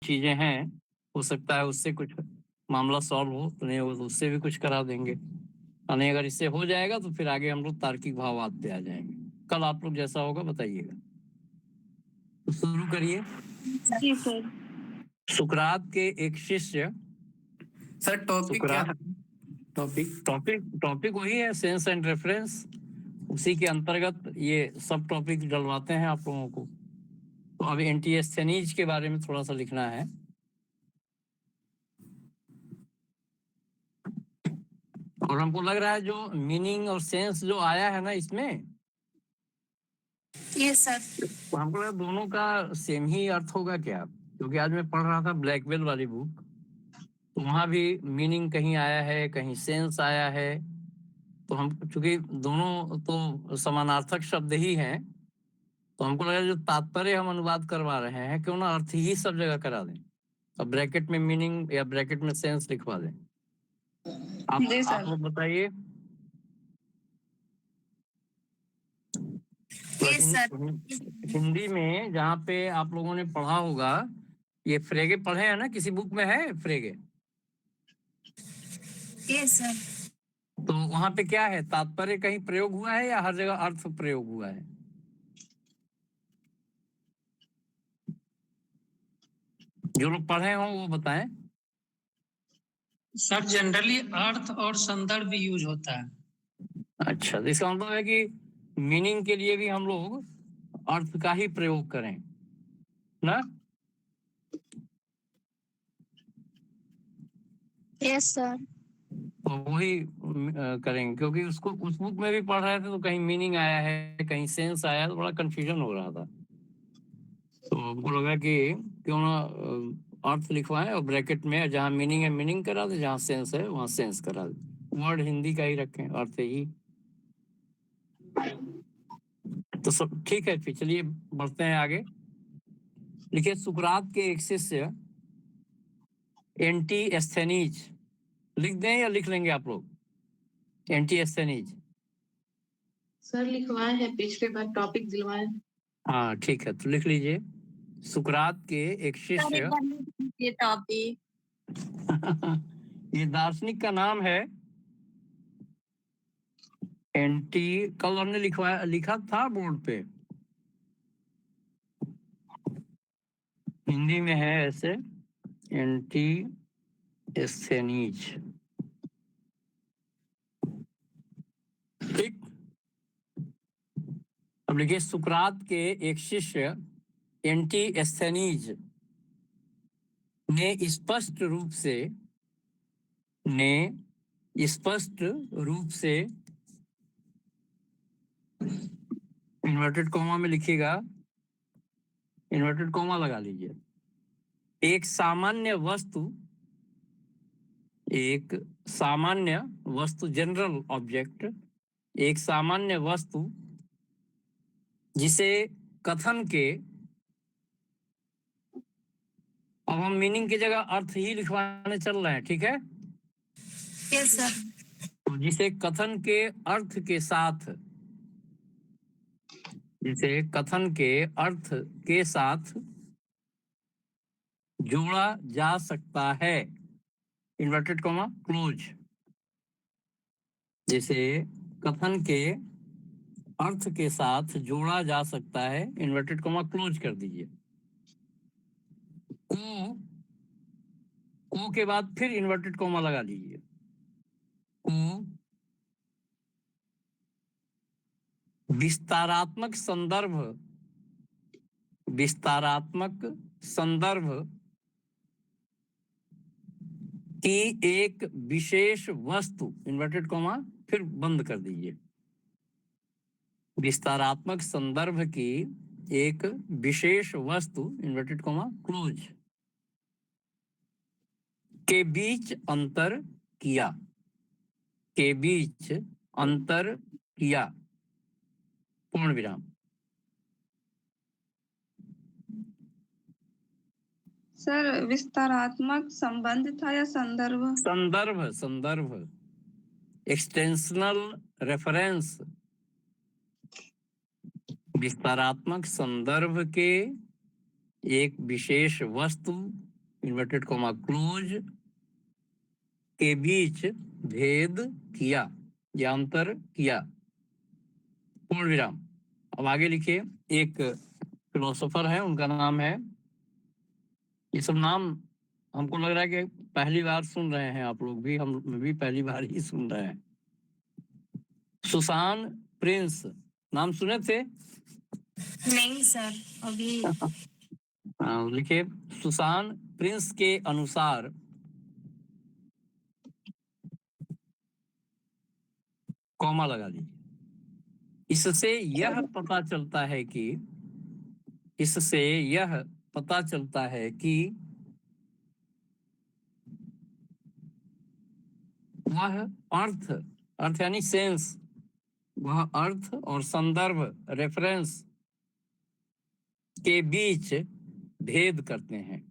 चीजें हैं, हो सकता है उससे कुछ मामला सॉल्व हो, तो नहीं उससे भी कुछ करा देंगे। नहीं अगर इससे हो जाएगा तो फिर आगे हम लोग तार्किक भाववाद पे आ जाएंगे। कल आप लोग जैसा होगा बताइएगा। तो शुरू करिए। जी सर। सुकरात के एक शिष्य। सर टॉपिक क्या है? टॉपिक वही है, सेंस एंड रेफरेंस। उसी के अंतर्गत ये सब टॉपिक डलवाते हैं आप लोगों को। तो अभी एंटीस्थेनीज के बारे में थोड़ा सा लिखना है। और हमको लग रहा है जो मीनिंग और सेंस जो आया है ना इसमें, यस सर। तो हमको लगा दोनों का सेम ही अर्थ होगा क्या, क्योंकि आज मैं पढ़ रहा था ब्लैकवेल वाली बुक, तो वहां भी मीनिंग कहीं आया है, कहीं सेंस आया है। तो हम चूंकि दोनों तो समानार्थक शब्द ही हैं, तो हमको लगा जो तात्पर्य हम अनुवाद करवा रहे हैं क्यों ना अर्थ ही सब जगह करा दें, और ब्रैकेट में मीनिंग या ब्रैकेट में सेंस लिखवा दें। आप लोग बताइए। हिंदी में जहाँ पे आप लोगों ने पढ़ा होगा, ये फ्रेगे पढ़े हैं ना, किसी बुक में है फ्रेगे? Yes sir. तो वहां पे क्या है, तात्पर्य कहीं प्रयोग हुआ है या हर जगह अर्थ प्रयोग हुआ है? जो लोग पढ़े हो वो बताएं। सर जनरली अर्थ और संदर्भ यूज होता है। अच्छा, तो इसका मतलब है कि मीनिंग के लिए भी हम लोग अर्थ का ही प्रयोग करें ना? Yes sir. तो वही करेंगे, क्योंकि उसको उस बुक में भी पढ़ रहे थे तो कहीं मीनिंग आया है, कहीं सेंस आया है, तो बड़ा कंफ्यूजन हो रहा था। तो हमको लगा कि क्यों ना अर्थ लिखवाएं और ब्रैकेट में जहाँ मीनिंग है मीनिंग करा दे, जहाँ सेंस है वहाँ सेंस करा दे। वर्ड हिंदी का ही रखें, अर्थ ही। तो सब ठीक है, फिर चलिए बढ़ते हैं आगे। लिखिए, सुकरात के एक शिष्य एंटीस्थेनीज, लिख दें या लिख लेंगे आप लोग? एंटीस्थेनीज सर लिखवाए हैं, पिछले बार टॉपिक दिलवाए। हाँ ठीक है, तो लिख लीजिए। सुकरात के एक शिष्य ये टॉपिक ये दार्शनिक का नाम है एंटी, कल हमने लिखा था बोर्ड पे, हिंदी में है ऐसे, एंटीस्थेनीज। ठीक, अब लिखिए, सुकरात के एक शिष्य एंटीस्थेनीज ने स्पष्ट रूप से इन्वर्टेड कॉमा में लिखिएगा, इन्वर्टेड कॉमा लगा लीजिए, एक सामान्य वस्तु जनरल ऑब्जेक्ट, एक सामान्य वस्तु जिसे कथन के, अब हम मीनिंग की जगह अर्थ ही लिखवाने चल रहे हैं, ठीक है? Yes sir. तो जिसे कथन के अर्थ के साथ जोड़ा जा सकता है, इन्वर्टेड कॉमा क्लोज, जिसे कथन के अर्थ के साथ जोड़ा जा सकता है, इन्वर्टेड कॉमा क्लोज कर दीजिए। को के बाद फिर इन्वर्टेड कॉमा लगा लीजिए। को विस्तारात्मक संदर्भ की एक विशेष वस्तु, इन्वर्टेड कॉमा फिर बंद कर दीजिए, विस्तारात्मक संदर्भ की एक विशेष वस्तु, इन्वर्टेड कॉमा क्लोज, के बीच अंतर किया, पूर्ण विराम। सर विस्तारात्मक संबंध था या संदर्भ? संदर्भ, एक्सटेंशनल रेफरेंस, विस्तारात्मक संदर्भ के एक विशेष वस्तु इन्वर्टेड कॉमा क्लोज के बीच भेद किया या अंतर किया, पूर्ण विराम। अब आगे लिखिए, एक फिलोसोफर है, उनका नाम है, ये सब नाम हमको लग रहा है कि पहली बार सुन रहे हैं आप लोग भी, हम भी पहली बार ही सुन रहे हैं। सुसान प्रिंस नाम सुने थे? नहीं सर, अभी लिखिए, सुसान प्रिंस के अनुसार कॉमा लगा दीजिए। इससे यह पता चलता है कि, इससे यह पता चलता है कि वह अर्थ, अर्थ यानी सेंस, वह अर्थ और संदर्भ रेफरेंस के बीच भेद करते हैं,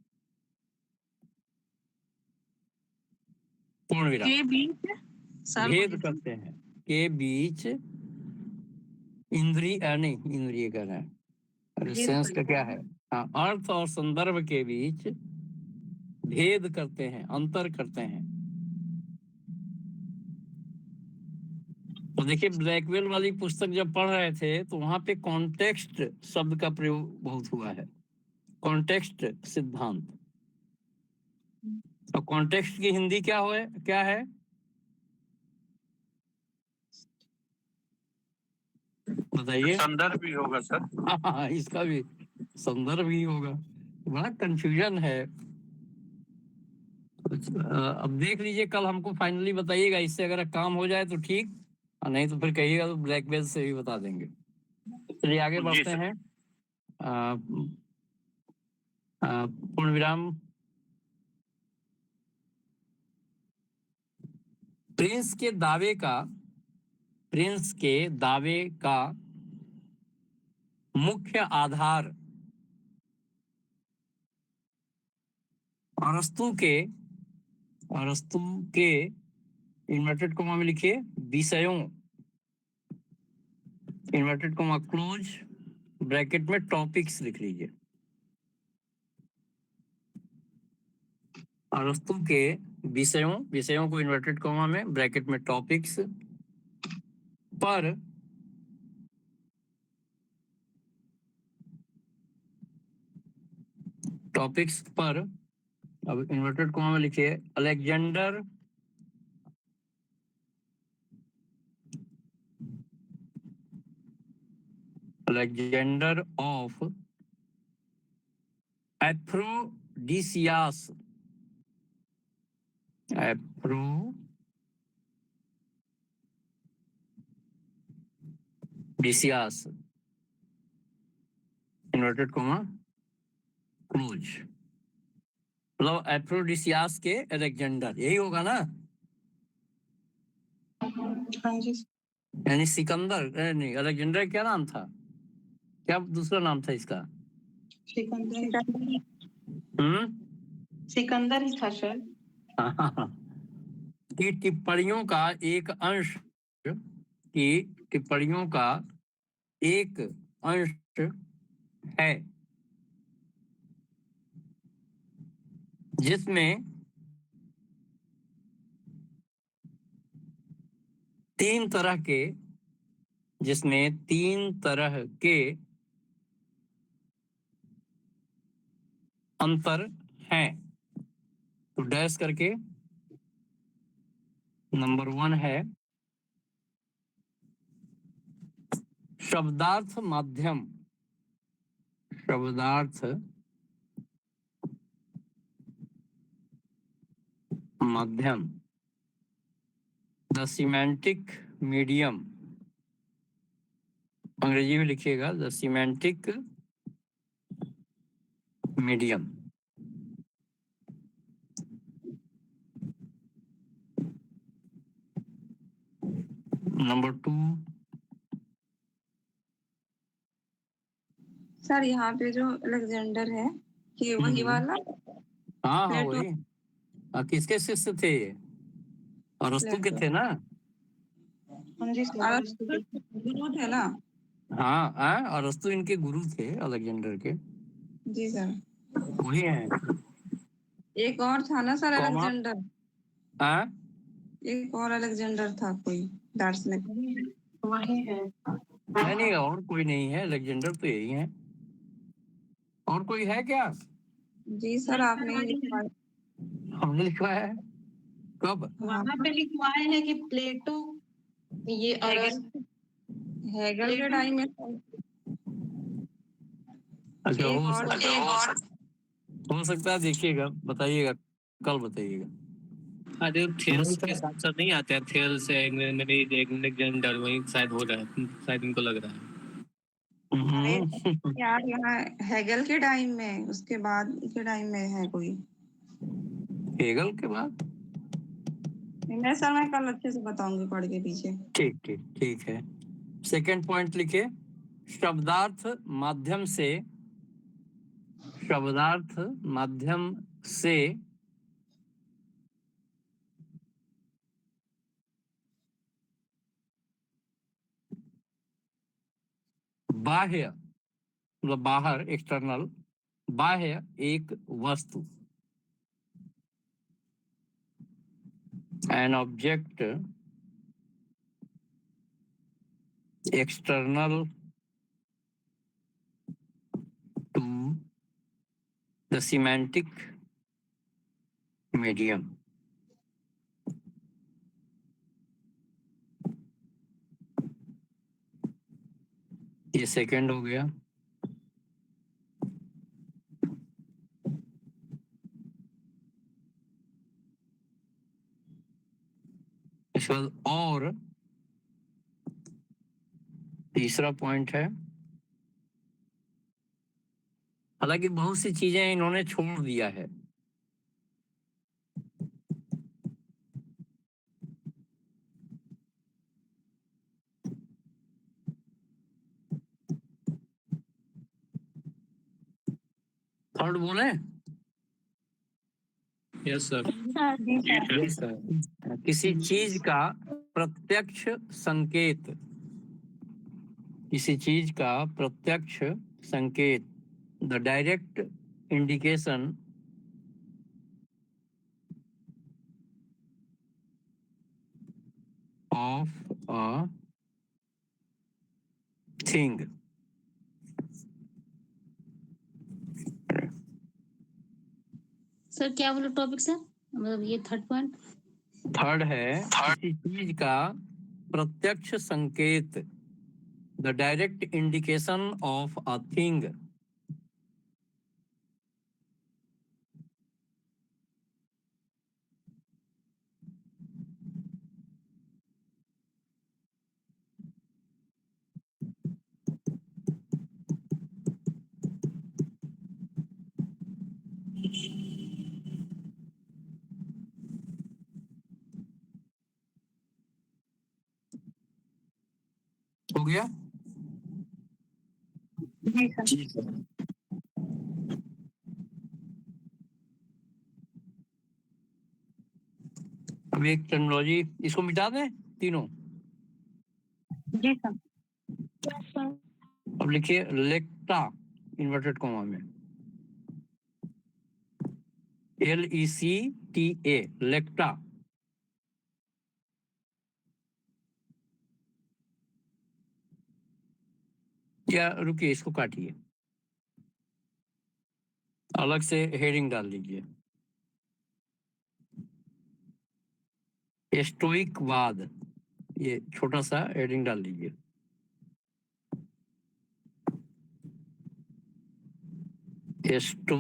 पूर्ण विराम। के बीच सर भेद करते हैं, के बीच इंद्रिय नहीं, इंद्रिय कह रहे हैं, अरे सेंस का क्या है, हाँ, अर्थ और संदर्भ के बीच भेद करते हैं, अंतर करते हैं। तो देखिए, ब्लैकवेल वाली पुस्तक जब पढ़ रहे थे तो वहां पे कॉन्टेक्स्ट शब्द का प्रयोग बहुत हुआ है, कॉन्टेक्स्ट सिद्धांत। तो कॉन्टेक्स्ट की हिंदी क्या है? बताइए। संदर्भ भी होगा सर। हाँ, इसका भी संदर्भ ही होगा, बड़ा कंफ्यूजन है। अब देख लीजिए, कल हमको फाइनली बताइएगा, इससे अगर काम हो जाए तो ठीक, और नहीं तो फिर कहिएगा तो ब्लैकबेल से भी बता देंगे। चलिए आगे बढ़ते हैं। पूर्ण विराम। प्रिंस के दावे का मुख्य आधार अरस्तु के इन्वर्टेड कोमा में लिखिए विषयों, इन्वर्टेड कोमा क्लोज, ब्रैकेट में टॉपिक्स लिख लीजिए। अरस्तु के विषयों को इन्वर्टेड कोमा में ब्रैकेट में टॉपिक्स पर अब इन्वर्टेड कोमा में लिखिए Alexander of Aphrodisias inverted comma close, मतलब एफ्रोडिसियास के अलेक्जेंडर, यही होगा ना? हाँ जी। यानी सिकंदर नहीं, अलेक्जेंडर क्या नाम था, क्या दूसरा नाम था इसका? सिकंदर ही था सर। की टिप्पणियों का एक अंश है, जिसमें तीन तरह के अंतर हैं। तो डैश करके नंबर 1 है शब्दार्थ माध्यम, द सिमेंटिक मीडियम, अंग्रेजी में लिखिएगा the semantic medium. Number 2 sir यहाँ पे जो अलेक्जेंडर है कि वही वाला हाँ प्लेटो। वही। किसके शिष्य थे ये? अरस्तु के थे ना? हाँ जी सर। गुरु थे ना? हाँ, अरस्तु इनके गुरु थे, अलेक्जेंडर के। जी सर। वही हैं। एक और था ना सर, कॉमा अलेक्जेंडर। हाँ एक और अलेक्जेंडर था कोई दार्शनिक। वही है। नहीं और कोई नहीं है, अलेक्जेंडर तो यही है। और कोई है क्या? जी सर, आपने ही लिखवा। हमने लिखवाया है कब? हाँ, वहां पे लिखवाए हैं कि प्लेटो, ये अरस्तु, हेगल के टाइम में। अच्छा एक और हो सकता है, देखिएगा बताइएगा, कल बताइएगा। अरे थेल्स के साथ साथ नहीं आते हैं, थेल्स है, एलेक्जेंडर, वही शायद हो रहा है, शायद इनको लग रहा है। यार यहाँ हेगल के टाइम में, उसके बाद के टाइम में है कोई। हेगल के बाद? मैं सर, मैं कल अच्छे से बताऊंगी पढ़ के पीछे। ठीक ठीक ठीक है। सेकंड पॉइंट लिखिए, शब्दार्थ माध्यम से, शब्दार्थ माध्यम से बाह्य, मतलब बाहर, एक्सटर्नल, बाह्य एक वस्तु, an object external to the semantic medium. ये सेकंड हो गया। इसके बाद और तीसरा पॉइंट है, हालांकि बहुत सी चीजें इन्होंने छोड़ दिया है। थर्ड बोले? Yes sir. किसी चीज का प्रत्यक्ष संकेत, किसी चीज का प्रत्यक्ष संकेत, the direct indication of a thing. Sir क्या बोलो टॉपिक सर, मतलब ये थर्ड पॉइंट। थर्ड है किसी चीज का प्रत्यक्ष संकेत, the direct indication of a thing. हो गया? जी सर। अब एक टर्मिनोलॉजी, इसको मिटा दें तीनों। जी सर। अब लिखिए लेक्टा, इन्वर्टेड कॉमा में, LECTA, लेक्टा। या रुकिए, इसको काटिए, अलग से हेडिंग डाल दीजिए, स्टोइकवाद, ये छोटा सा हेडिंग डाल दीजिए। स्टो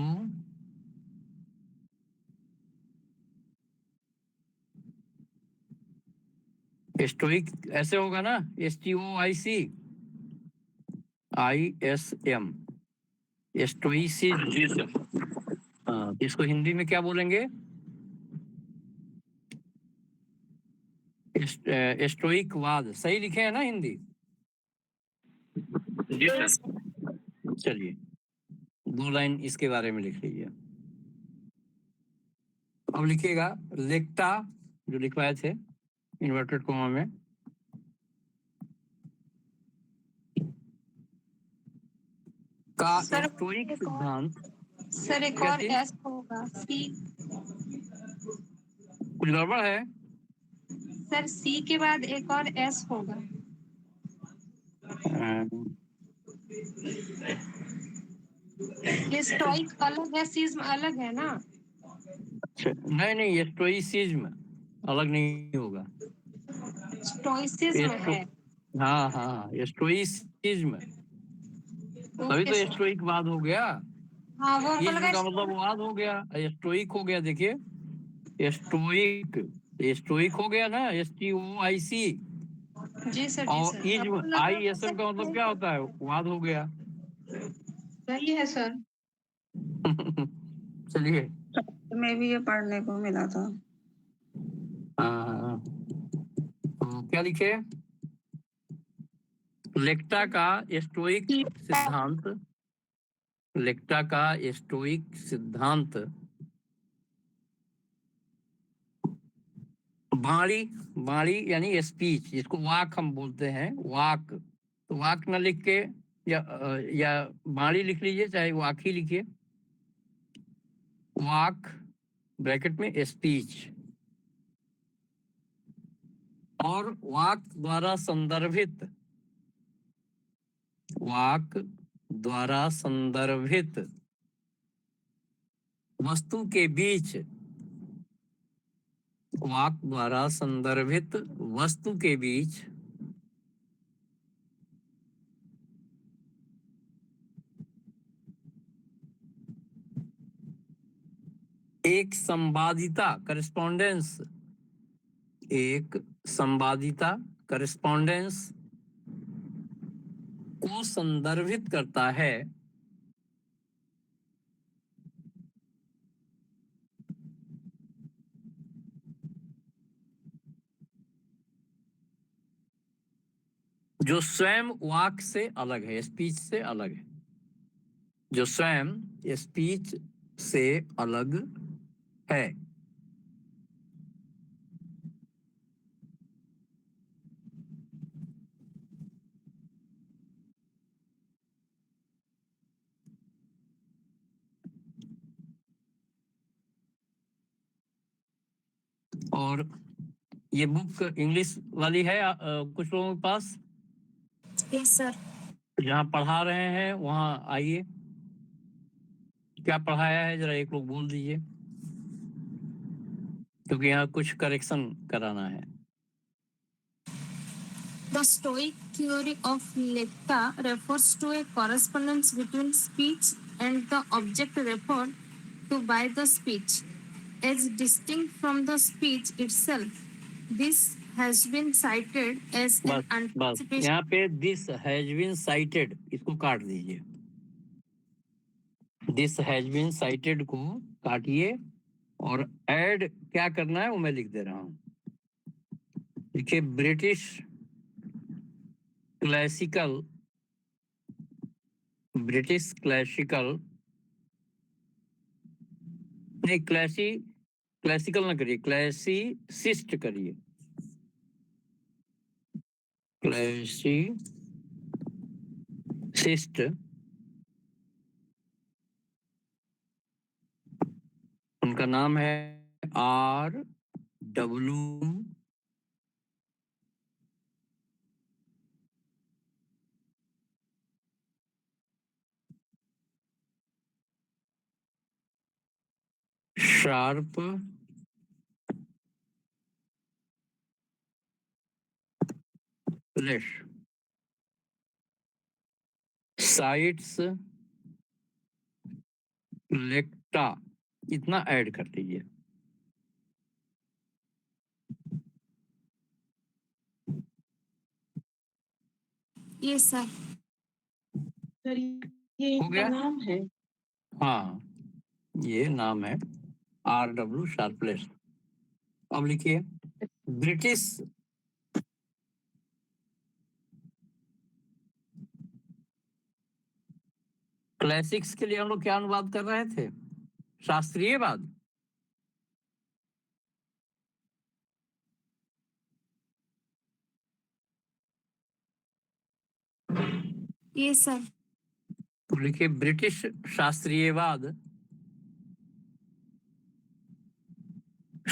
स्टोइक ऐसे होगा ना, STOICISM, स्टोइसिज्म। इसको हिंदी में क्या बोलेंगे? स्टोइकवाद। सही लिखे हैं ना हिंदी? चलिए 2 लाइन इसके बारे में लिख लीजिए। अब लिखिएगा लेक्टा, जो लिखवाए थे इन्वर्टेड कॉमा में, का स्टोइक सिद्धांत, सर एक क्या और चीज? एस होगा सी। कुछ गड़बड़ है? सर सी के बाद एक और एस होगा। ये स्टोइक अलग है, सिज्म अलग है ना? अच्छा, नहीं नहीं, स्टोइसिज्म अलग नहीं होगा। स्टोइसिज्म स्टो है। हाँ हाँ, स्टोइसिज्म, तभी ओके तो सर। स्टोइक बाद हो गया। हाँ वो हमको इज्म लगा का मतलब वाद हो गया, स्टोइक हो गया। देखिए स्टोइक, स्टोइक हो गया ना, STOIC। जी सर जी और सर इज्म हमको लगा ISM का मतलब क्या होता है? वाद हो गया। सही है सर। चलिए। में भी ये पढ़ने को मिला था। हाँ, क्या लिखे? लेक्टा का स्टोइक सिद्धांत, लेक्टा का स्टोइक सिद्धांत वाणी, वाणी यानी स्पीच, जिसको वाक हम बोलते हैं, वाक। तो वाक न लिख के या वाणी लिख लीजिए, चाहे वाक ही लिखिए। वाक ब्रैकेट में स्पीच, और वाक द्वारा संदर्भित, वाक द्वारा संदर्भित वस्तु के बीच, वाक द्वारा संदर्भित वस्तु के बीच एक संवादिता, करस्पॉन्डेंस, एक संवादिता, करस्पॉन्डेंस को संदर्भित करता है। जो स्वयं वाक से अलग है, स्पीच से अलग है, जो स्वयं स्पीच से अलग है। और ये बुक इंग्लिश वाली है, कुछ लोगों के पास? Yes sir. जहाँ पढ़ा रहे हैं वहाँ आइए। क्या पढ़ाया है जरा एक लोग बोल दीजिए, क्योंकि यहाँ कुछ करेक्शन कराना है। The Stoic theory of lecta refers to a correspondence between speech and the object referred to by the speech, as distinct from the speech itself. This has been cited as an बस anticipation. यहाँ पे this has been cited, इसको काट दीजिए। This has been cited को काटिए, और add क्या करना है वो मैं लिख दे रहा हूँ। देखिए, ब्रिटिश क्लासिकल, ब्रिटिश क्लासिकल नहीं, क्लासिकल ना करिए, क्लासिसिस्ट करिए। क्लासिसिस्ट, उनका नाम है RW शार्प, फ्लैश, साइट्स, लेक्टा, इतना ऐड कर दीजिए। Yes sir. सर ये हो इनका गया? नाम है। हाँ, ये नाम है RW शार्पलेस। अब लिखिए, ब्रिटिश क्लासिक्स के लिए हम लोग क्या अनुवाद कर रहे थे? शास्त्रीयवाद। Yes sir. तो लिखिए ब्रिटिश शास्त्रीयवाद,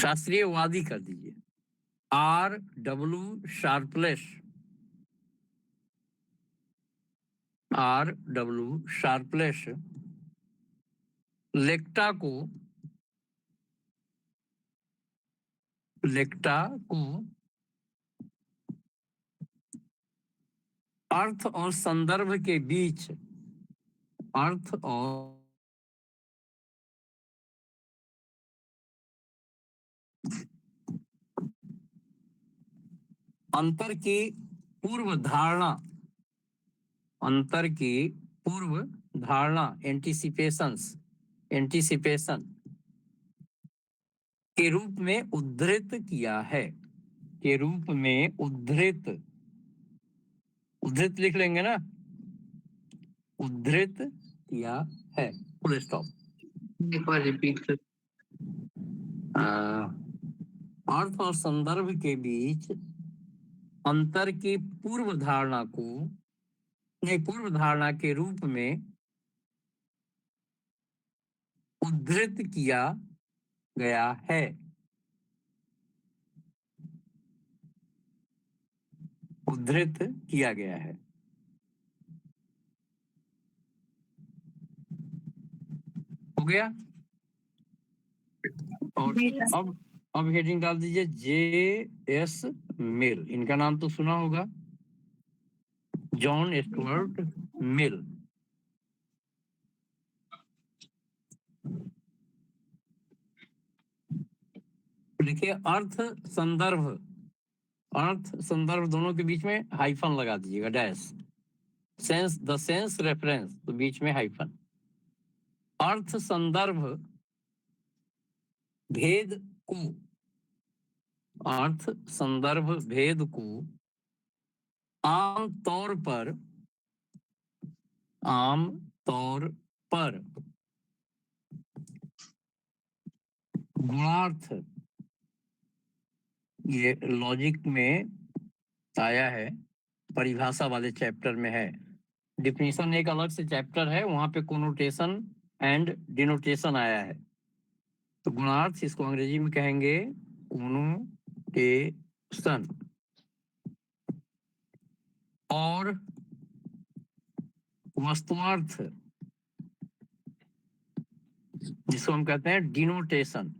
शास्त्रीयवादी कर दीजिए। RW शार्पलेस लेक्टा को अर्थ और संदर्भ के बीच अर्थ और अंतर की पूर्व धारणा एंटीसिपेशन के रूप में उद्धृत किया है। के रूप में उद्धृत लिख लेंगे ना, उद्धृत किया है, फुल स्टॉप। एक बार रिपीट कर। अर्थ और संदर्भ के बीच अंतर की पूर्व धारणा के रूप में उद्धृत किया गया है। उद्धृत किया गया है। हो गया। और अब हेडिंग डाल दीजिए JS मिल। इनका नाम तो सुना होगा, जॉन स्टुअर्ट मिल। देखिए, अर्थ संदर्भ दोनों के बीच में हाइफन लगा दीजिएगा, डैश। द सेंस रेफरेंस तो बीच में हाइफन। अर्थ संदर्भ भेद को आम तौर पर गुणार्थ, ये लॉजिक में आया है, परिभाषा वाले चैप्टर में है। डिफिनीशन एक अलग से चैप्टर है, वहां पे कोनोटेशन एंड डिनोटेशन आया है। तो गुणार्थ इसको अंग्रेजी में कहेंगे कोनोटेशन। और वस्तुअर्थ जिसको हम कहते हैं डिनोटेशन।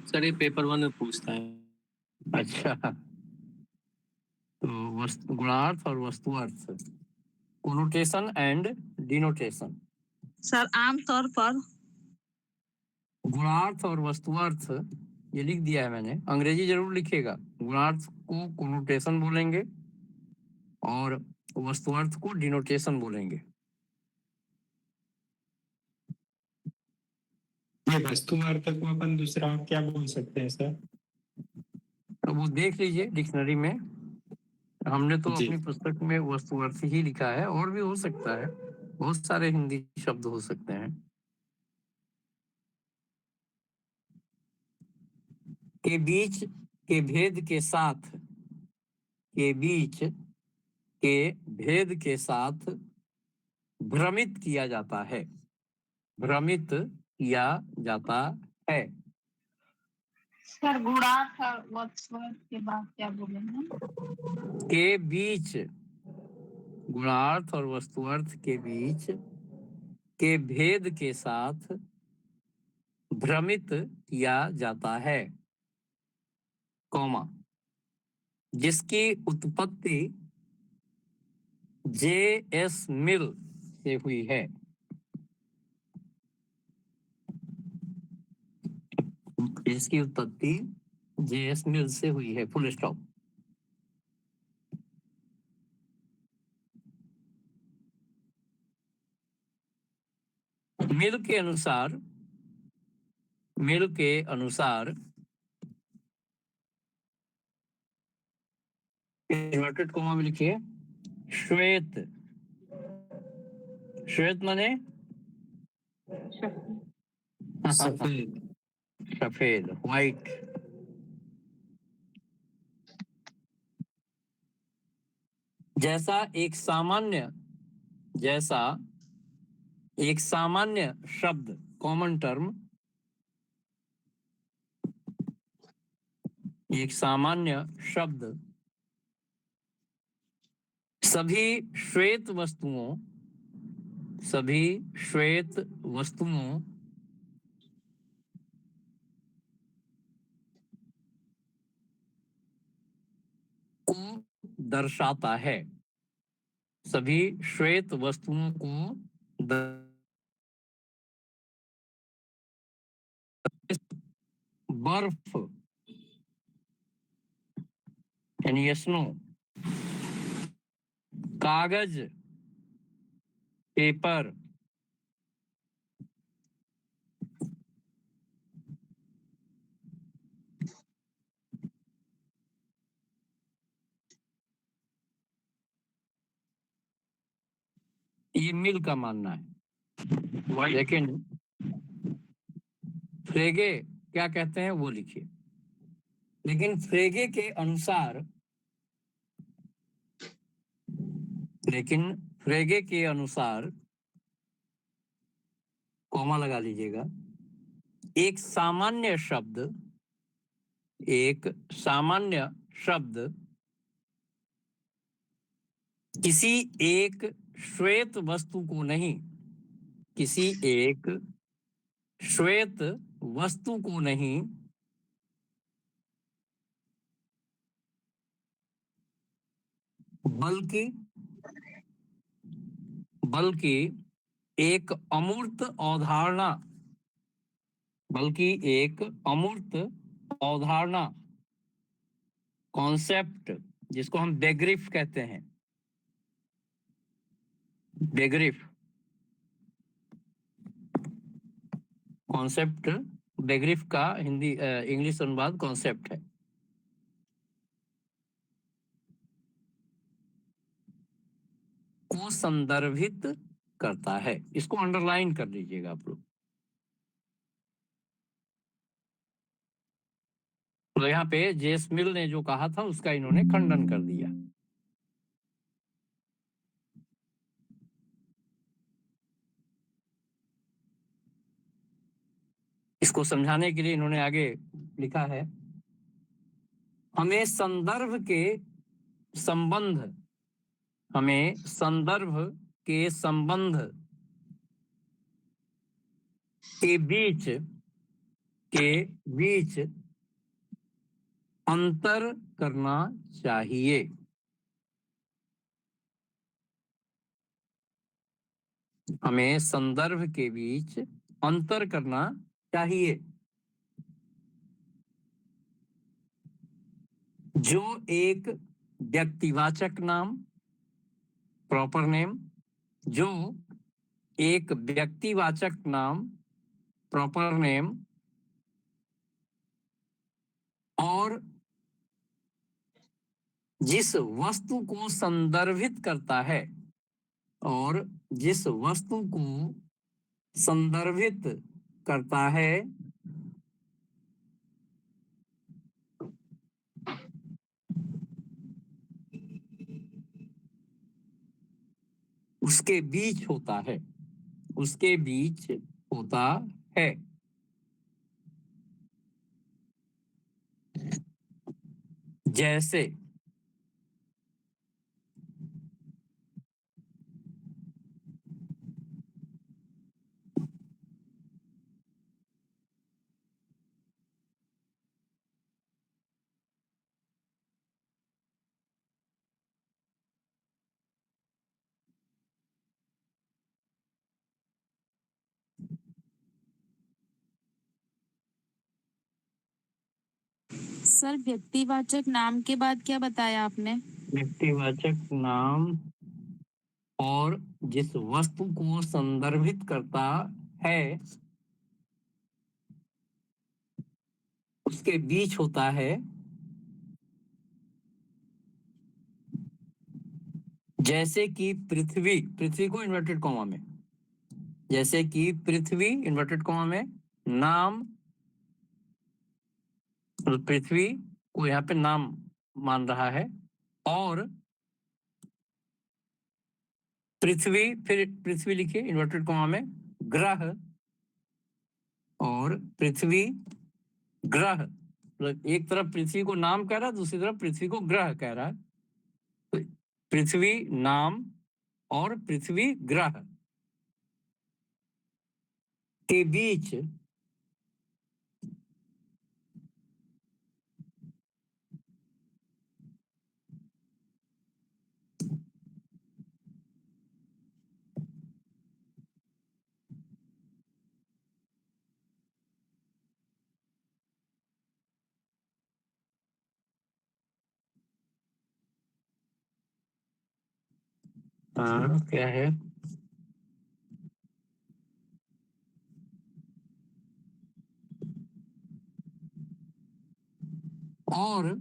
सर ये पेपर 1 में पूछता है। अच्छा, तो गुणार्थ और वस्तुअर्थ, कोनोटेशन एंड डिनोटेशन। सर आमतौर पर गुणार्थ और वस्तुअर्थ ये लिख दिया है मैंने, अंग्रेजी जरूर लिखिएगा। गुणार्थ को कोनोटेशन बोलेंगे और वस्तुअर्थ को डिनोटेशन बोलेंगे। वस्तुअर्थ को अपन दूसरा क्या बोल सकते हैं सर? तो वो देख लीजिए डिक्शनरी में। हमने तो जी। अपनी पुस्तक में वस्तुअर्थ ही लिखा है, और भी हो सकता है, बहुत सारे हिंदी शब्द हो सकते हैं। के बीच के भेद के साथ भ्रमित किया जाता है। सर गुणार्थ और वस्तुअर्थ के बाद क्या बोलेंगे? के बीच, गुणार्थ और वस्तुअर्थ के बीच के भेद के साथ भ्रमित किया जाता है, कॉमा, जिसकी उत्पत्ति JS मिल से हुई है। इसकी उत्पत्ति JS मिल से हुई है, फुल स्टॉप। मिल के अनुसार इन्वर्टेड कॉमा में लिखिए श्वेत माने सफेद, व्हाइट। जैसा एक सामान्य शब्द, कॉमन टर्म एक सामान्य शब्द सभी श्वेत वस्तुओं को दर्शाता है। सभी श्वेत वस्तुओं को बर्फ यानी स्नो, कागज पेपर, ये मिल का मानना है। लेकिन फ्रेगे क्या कहते हैं वो लिखिए। लेकिन फ्रेगे के अनुसार कॉमा लगा लीजिएगा, एक सामान्य शब्द किसी एक श्वेत वस्तु को नहीं, बल्कि एक अमूर्त अवधारणा, कॉन्सेप्ट, जिसको हम बेग्रिफ कहते हैं। कॉन्सेप्ट, बेग्रिफ का हिंदी इंग्लिश अनुवाद कॉन्सेप्ट है। को संदर्भित करता है। इसको अंडरलाइन कर लीजिएगा आप लोग। तो यहाँ पे जेस मिल ने जो कहा था उसका इन्होंने खंडन कर दिया। इसको समझाने के लिए इन्होंने आगे लिखा है, हमें संदर्भ के संबंध के बीच अंतर करना चाहिए। हमें संदर्भ के बीच अंतर करना चाहिए। जो एक व्यक्तिवाचक नाम, प्रॉपर नेम, जो एक व्यक्तिवाचक नाम, प्रॉपर नेम और जिस वस्तु को संदर्भित करता है, उसके बीच होता है। जैसे सर व्यक्तिवाचक नाम के बाद क्या बताया आपने? व्यक्तिवाचक नाम और जिस वस्तु को संदर्भित करता है उसके बीच होता है। जैसे कि पृथ्वी को इन्वर्टेड कॉमा में, जैसे कि पृथ्वी इन्वर्टेड कॉमा में नाम, तो पृथ्वी को यहाँ पे नाम मान रहा है, और पृथ्वी लिखिए इन्वर्टेड कॉमा में ग्रह, और पृथ्वी ग्रह मतलब एक तरफ पृथ्वी को नाम कह रहा है, दूसरी तरफ पृथ्वी को ग्रह कह रहा है। तो पृथ्वी नाम और पृथ्वी ग्रह के बीच क्या है, और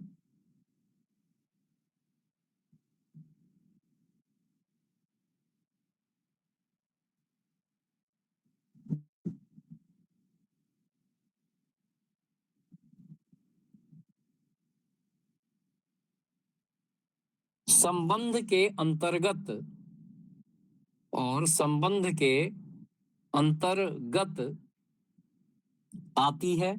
संबंध के अंतर्गत और संबंध के अंतर्गत आती है।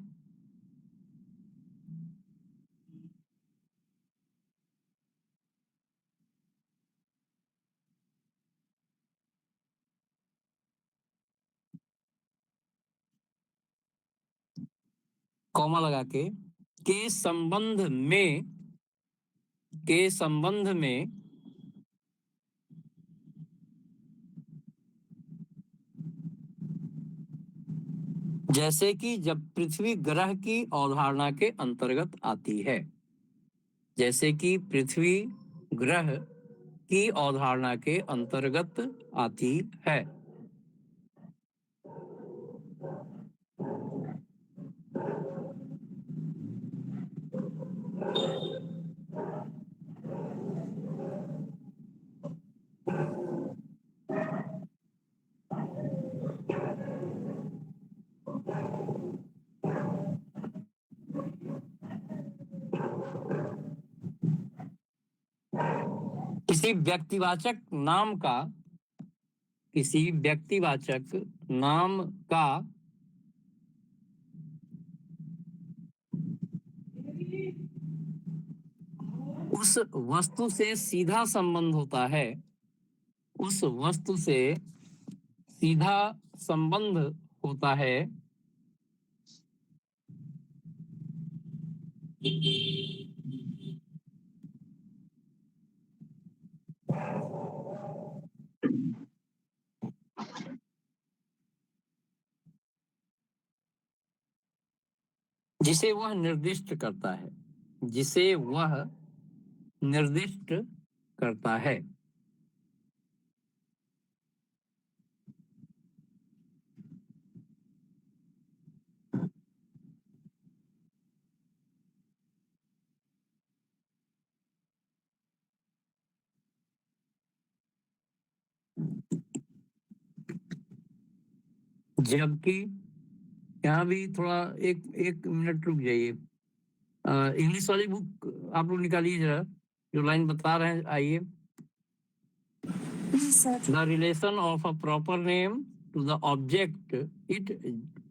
कॉमा लगा के संबंध में जैसे कि जब पृथ्वी ग्रह की अवधारणा के अंतर्गत आती है, जैसे कि पृथ्वी ग्रह की अवधारणा के अंतर्गत आती है। किसी व्यक्तिवाचक नाम का उस वस्तु से सीधा संबंध होता है, उस वस्तु से सीधा संबंध होता है जिसे वह निर्दिष्ट करता है, जिसे वह निर्दिष्ट करता है। जबकि यहाँ भी थोड़ा एक एक मिनट रुक जाइए। इंग्लिश वाली बुक आप लोग निकालिए जरा, जो लाइन बता रहे हैं। आइए, the relation of a proper name to the object it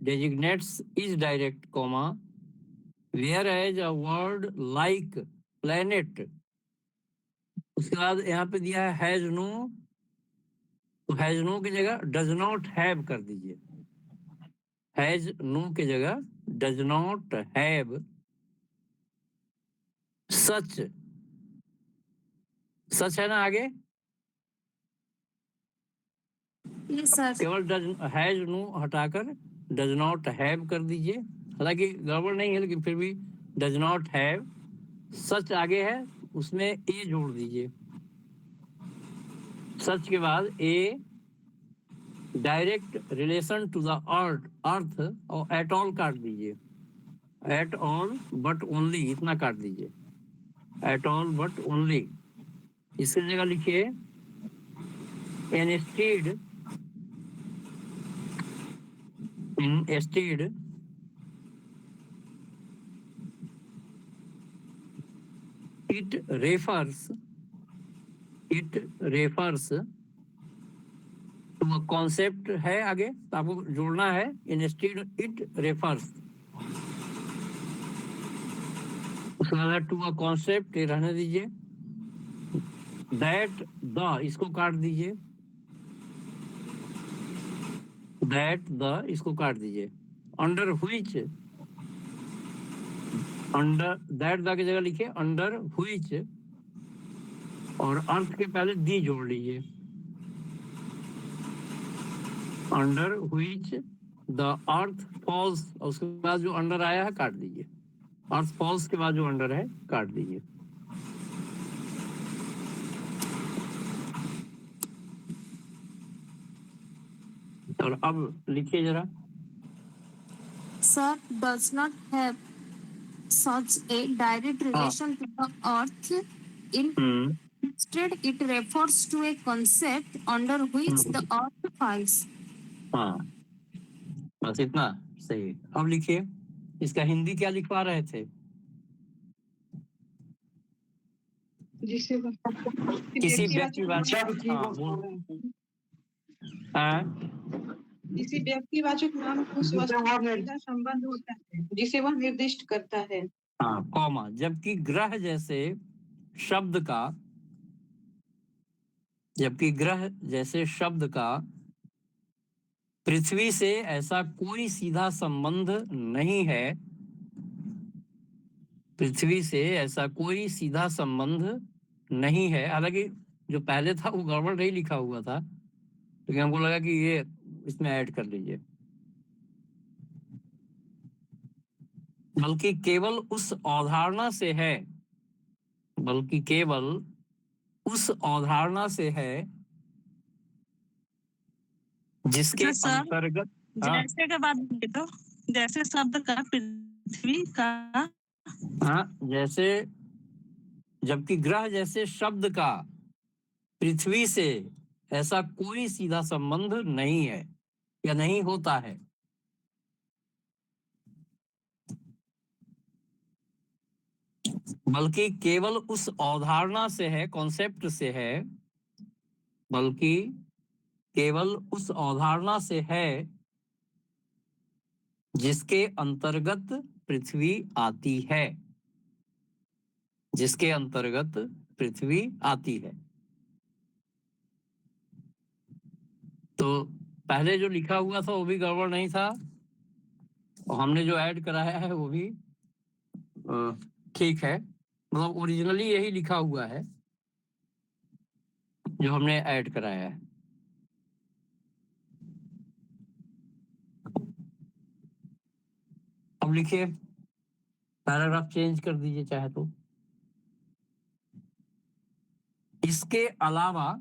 designates is direct, comma, whereas a word like planet, उसके बाद यहाँ पे दिया है हैज नो, तो हैज नो की जगह डज नॉट हैव कर दीजिए। हैज नो की जगह डज नॉट हैव सच, सच है ना आगे? Yes, sir. केवल डज हैज नो हटाकर डज नॉट हैव कर दीजिए। हालांकि गड़बड़ नहीं है, लेकिन फिर भी डज नॉट हैव। सच आगे है, उसमें ए जोड़ दीजिए। सच के बाद a direct relation to the earth और एट ऑल काट दीजिए। एट ऑल बट ओनली इतना काट दीजिए। एट ऑल बट ओनली, इसकी जगह लिखिए instead, instead it refers to a concept है आगे, तो आपको जोड़ना है instead it refers उसके बाद टू अ कॉन्सेप्ट, ये रहने दीजिए। दैट द, इसको काट दीजिए। दैट द, इसको काट दीजिए। Under which, under that the key जगह लिखिए अंडर हुइच, और अर्थ के पहले दी जोड़ लीजिए। Under which the earth falls, उसके बाद जो अंडर आया है काट दीजिए। अर्थ फॉल्स के बाद जो अंडर है काट दीजिए। और अब लिखिए जरा। Sir does not have such a direct relation to the earth. Instead, it refers to a concept under which the earth falls. हाँ, बस इतना सही। अब लिखिए, इसका हिंदी क्या लिखवा रहे थे? जिसे किसी व्यक्तिवाचक, किसी व्यक्तिवाचक नाम को उस वस्तु से सीधा संबंध होता है जिसे वह निर्दिष्ट करता है। हाँ, कॉमा, जबकि ग्रह जैसे शब्द का, जबकि ग्रह जैसे शब्द का पृथ्वी से ऐसा कोई सीधा संबंध नहीं है। पृथ्वी से ऐसा कोई सीधा संबंध नहीं है। हालांकि जो पहले था वो गड़बड़ नहीं लिखा हुआ था, लेकिन हमको लगा कि ये इसमें ऐड कर लीजिए। बल्कि केवल उस अवधारणा से है, बल्कि केवल उस अवधारणा से है जिसके सर, अंतर्गत, जैसे के बाद तो जैसे शब्द का पृथ्वी का, हाँ, जैसे, जबकि ग्रह जैसे शब्द का पृथ्वी से ऐसा कोई सीधा संबंध नहीं है या नहीं होता है। बल्कि केवल उस अवधारणा से है, कॉन्सेप्ट से है, बल्कि केवल उस अवधारणा से है जिसके अंतर्गत पृथ्वी आती है, जिसके अंतर्गत पृथ्वी आती है। तो पहले जो लिखा हुआ था वो भी गड़बड़ नहीं था, और हमने जो ऐड कराया है वो भी ठीक है। मतलब ओरिजिनली यही लिखा हुआ है जो हमने ऐड कराया है। अब लिखिए, पैराग्राफ चेंज कर दीजिए चाहे तो। इसके अलावा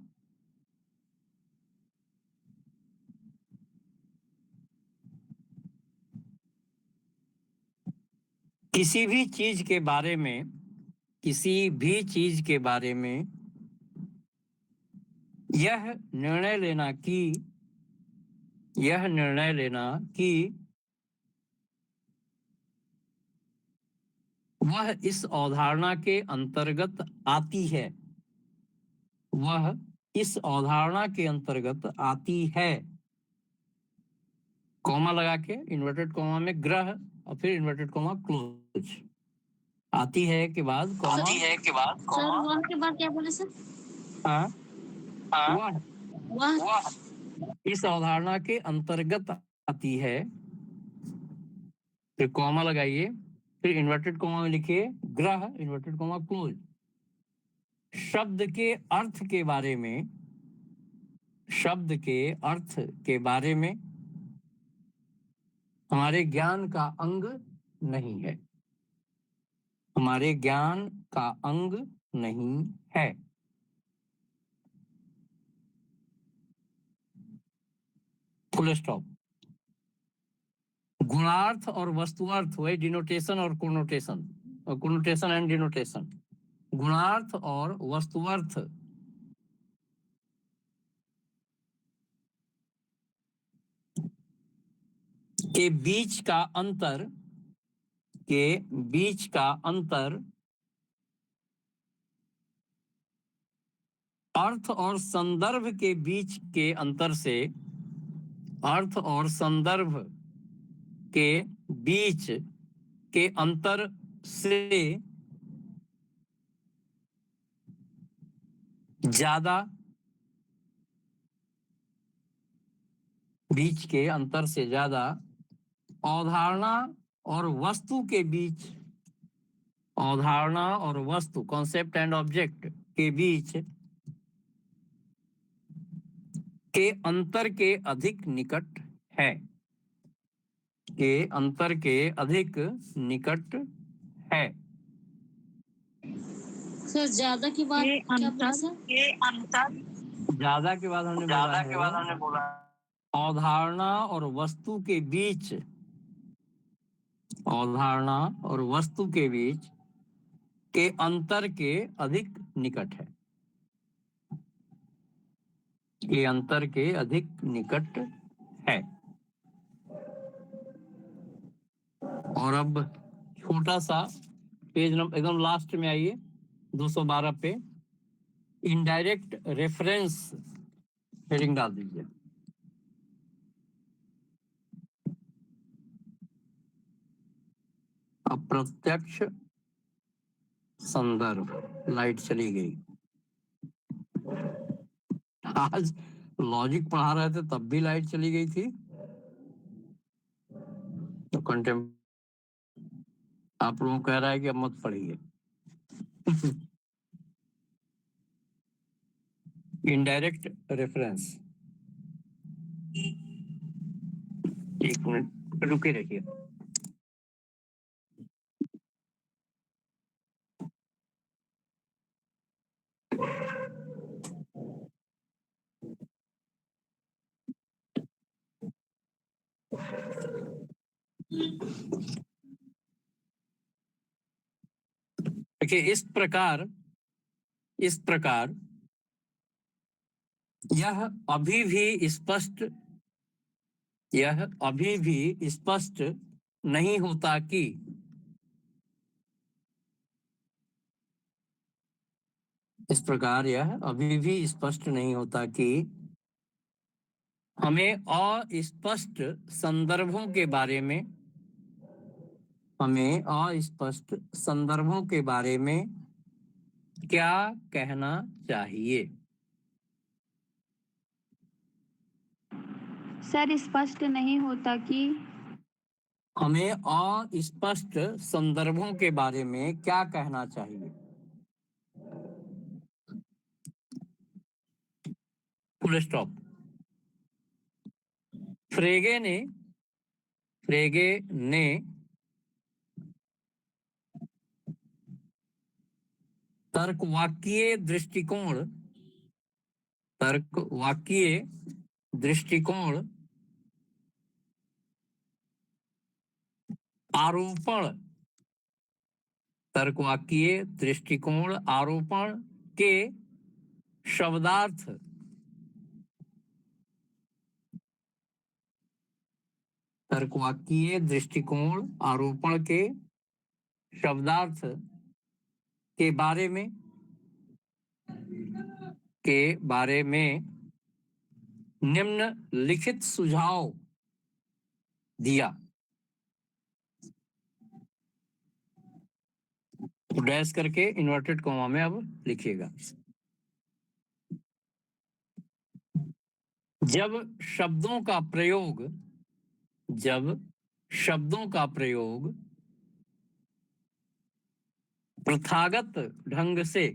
किसी भी चीज के बारे में, किसी भी चीज के बारे में यह निर्णय लेना कि वह इस अवधारणा के अंतर्गत आती है, वह इस अवधारणा के अंतर्गत आती है, कॉमा लगा के, इन्वर्टेड कॉमा में ग्रह और फिर इन्वर्टेड कॉमा क्लोज, आती है के बाद कॉमा, सर वह के बाद क्या बोले सर? वह इस अवधारणा के अंतर्गत आती है, फिर कॉमा लगाइए, फिर इन्वर्टेड कॉमा में लिखिए ग्रह, इन्वर्टेड कॉमा क्लोज। शब्द के अर्थ के बारे में, शब्द के अर्थ के बारे में हमारे ज्ञान का अंग नहीं है, हमारे ज्ञान का अंग नहीं है। Full stop. गुणार्थ और वस्तुअर्थ, वही डिनोटेशन और कोनोटेशन, और कोनोटेशन एंड डिनोटेशन। गुणार्थ और वस्तुअर्थ के बीच का अंतर, के बीच का अंतर अर्थ और संदर्भ के बीच के अंतर से, अर्थ और संदर्भ के बीच के अंतर से ज्यादा, बीच के अंतर से ज्यादा, अवधारणा और वस्तु के बीच, अवधारणा और वस्तु, कॉन्सेप्ट एंड ऑब्जेक्ट के बीच के अंतर के अधिक निकट है, के अंतर के अधिक निकट है। सर ज्यादा की बात ये क्या बोला अंतर सर? ज्यादा के बाद हमने बोला अवधारणा और वस्तु के बीच, अवधारणा और वस्तु के बीच के अंतर के अधिक निकट है, के अंतर के अधिक निकट है। और अब छोटा सा पेज नंबर एकदम लास्ट में आइए, 212 पे इनडायरेक्ट रेफरेंस हेडिंग डाल दीजिए। अप्रत्यक्ष संदर्भ, लाइट चली गई। आज लॉजिक पढ़ा रहे थे तब भी लाइट चली गई थी। तो कंटेम आप लोगों को कह रहा है कि अब मत पढ़िए। इनडायरेक्ट रेफरेंस, एक मिनट रुके रहिए। देखिए इस प्रकार यह अभी भी स्पष्ट नहीं होता कि इस प्रकार यह अभी भी स्पष्ट नहीं होता कि हमें अस्पष्ट संदर्भों के बारे में, हमें अस्पष्ट संदर्भों के बारे में क्या कहना चाहिए। सर स्पष्ट नहीं होता कि हमें अस्पष्ट संदर्भों के बारे में क्या कहना चाहिए। Full stop. फ्रेगे ने तर्कवाक्यीय दृष्टिकोण आरोपण के शब्दार्थ तर्कवाक्यीय दृष्टिकोण आरोपण के शब्दार्थ के बारे में निम्नलिखित सुझाव दिया। डैश करके इन्वर्टेड कॉमा में अब लिखिएगा। जब शब्दों का प्रयोग प्रथागत ढंग से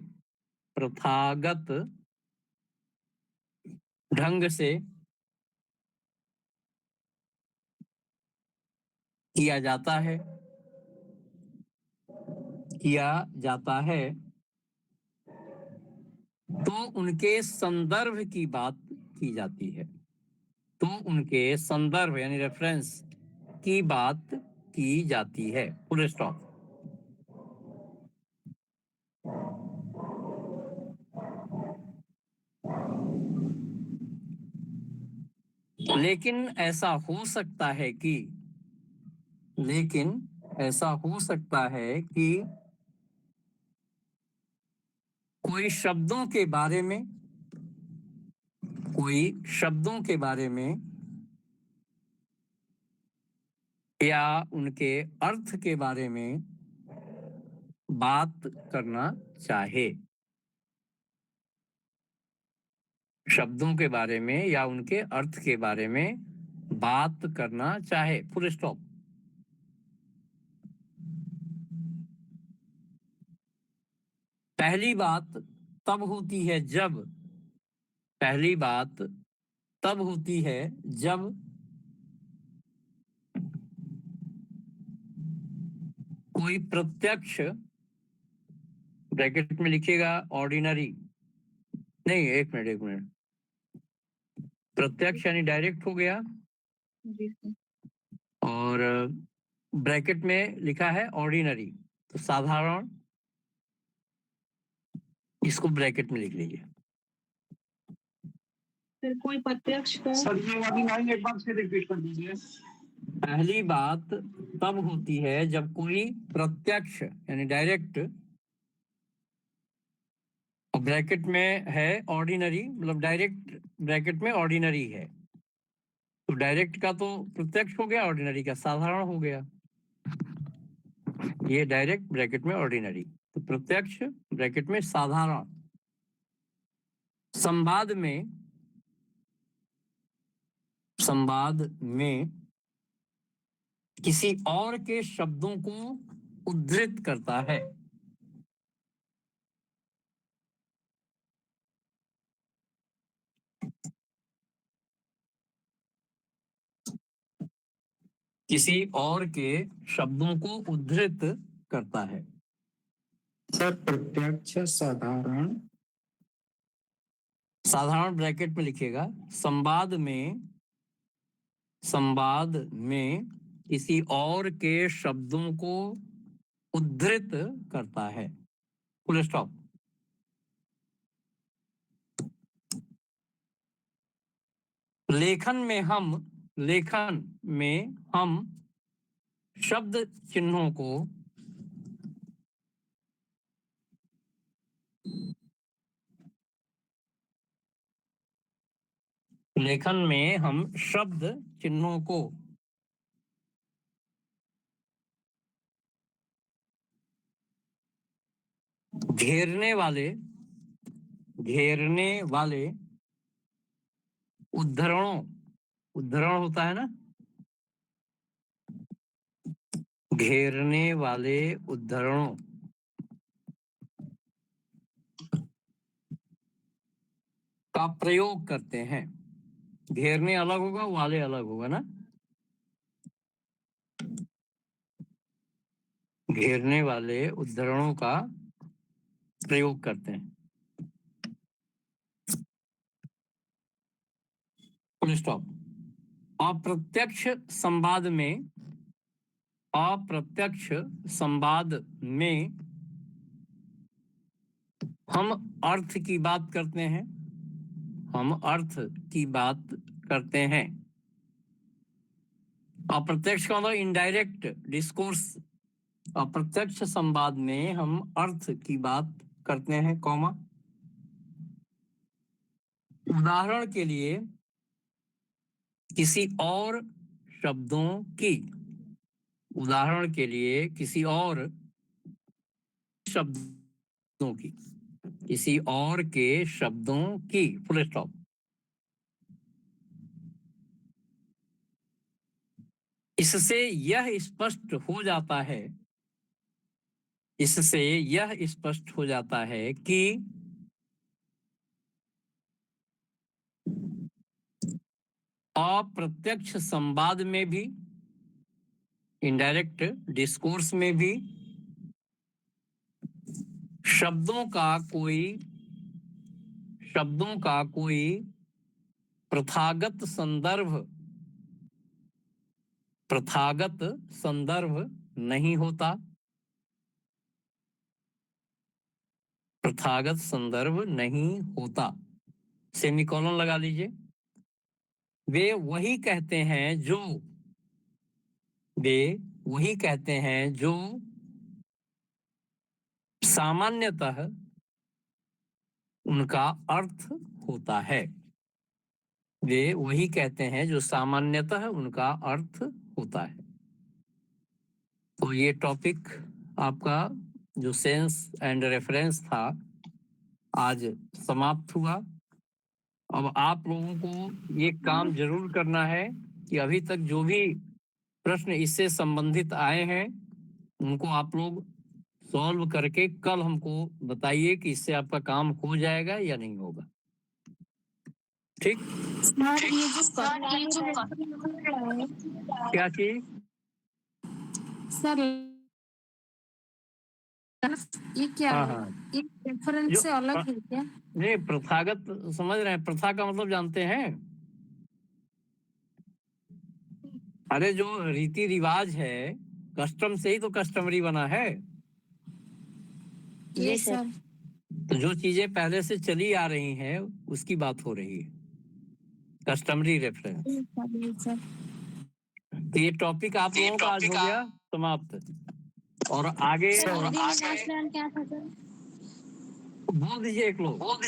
किया जाता है तो उनके संदर्भ की बात की जाती है, तो उनके संदर्भ यानी रेफरेंस की बात की जाती है। Full stop. लेकिन ऐसा हो सकता है कि कोई शब्दों के बारे में या उनके अर्थ के बारे में बात करना चाहे। शब्दों के बारे में या उनके अर्थ के बारे में बात करना चाहे, फुल स्टॉप। पहली बात तब होती है जब, पहली बात तब होती है जब कोई प्रत्यक्ष, ब्रैकेट में लिखिएगा ऑर्डिनरी, नहीं एक मिनट, प्रत्यक्ष यानी डायरेक्ट हो गया, जी सर। और ब्रैकेट में लिखा है ऑर्डिनरी, तो साधारण, इसको ब्रैकेट में लिख लीजिए। फिर कोई प्रत्यक्ष को सर ये वाली लाइन एक बार फिर रिपीट कर दीजिए। पहली बात तब होती है जब कोई प्रत्यक्ष यानी डायरेक्ट, और ब्रैकेट में है ऑर्डिनरी, मतलब डायरेक्ट ब्रैकेट में ऑर्डिनरी है, तो डायरेक्ट का तो प्रत्यक्ष हो गया, ऑर्डिनरी का साधारण हो गया। ये डायरेक्ट ब्रैकेट में ऑर्डिनरी, तो प्रत्यक्ष ब्रैकेट में साधारण। संवाद में किसी और के शब्दों को उद्धृत करता है। किसी और के शब्दों को उद्धृत करता है। सर प्रत्यक्ष साधारण, साधारण ब्रैकेट में लिखिएगा। संवाद में किसी और के शब्दों को उद्धृत करता है, फुल स्टॉप। लेखन में हम शब्द चिन्हों को घेरने वाले उद्धरण होता है ना, घेरने वाले उद्धरणों का प्रयोग करते हैं। घेरने अलग होगा, वाले अलग होगा ना, घेरने वाले उद्धरणों का प्रयोग करते हैं, फुल स्टॉप। अप्रत्यक्ष संवाद में हम अर्थ की बात करते हैं। अप्रत्यक्ष का मतलब इनडायरेक्ट डिस्कोर्स। अप्रत्यक्ष संवाद में हम अर्थ की बात करते हैं, कॉमा। उदाहरण के लिए किसी और शब्दों की, किसी और के शब्दों की, फुल स्टॉप। इससे यह स्पष्ट हो जाता है कि अप्रत्यक्ष संवाद में भी, इनडायरेक्ट डिस्कोर्स में भी शब्दों का कोई प्रथागत संदर्भ नहीं होता। प्रथागत संदर्भ नहीं होता, सेमीकोलन लगा लीजिए। वे वही कहते हैं जो सामान्यतः उनका अर्थ होता है। वे वही कहते हैं जो सामान्यतः उनका अर्थ होता है। तो ये टॉपिक आपका जो सेंस एंड रेफरेंस था आज समाप्त हुआ, अब आप लोगों को ये काम जरूर करना है कि अभी तक जो भी प्रश्न इससे संबंधित आए हैं उनको आप लोग सॉल्व करके कल हमको बताइए कि इससे आपका काम हो जाएगा या नहीं होगा। ठीक, सर ये जो क्या चीज? सर ये क्या हाँ है? हाँ, ये रेफरेंस से अलग है क्या? नहीं प्रथागत समझ रहे हैं, प्रथा का मतलब जानते हैं? अरे जो रीति रिवाज है, कस्टम से ही तो कस्टमरी बना है। ये सर तो जो चीजें पहले से चली आ रही हैं उसकी बात हो रही है, कस्टमरी रेफरेंस। ये सर तो ये टॉपिक आप लोगों का आज हो गया समाप्त। और आगे क्या था सर? बोल दीजिए एक लोग।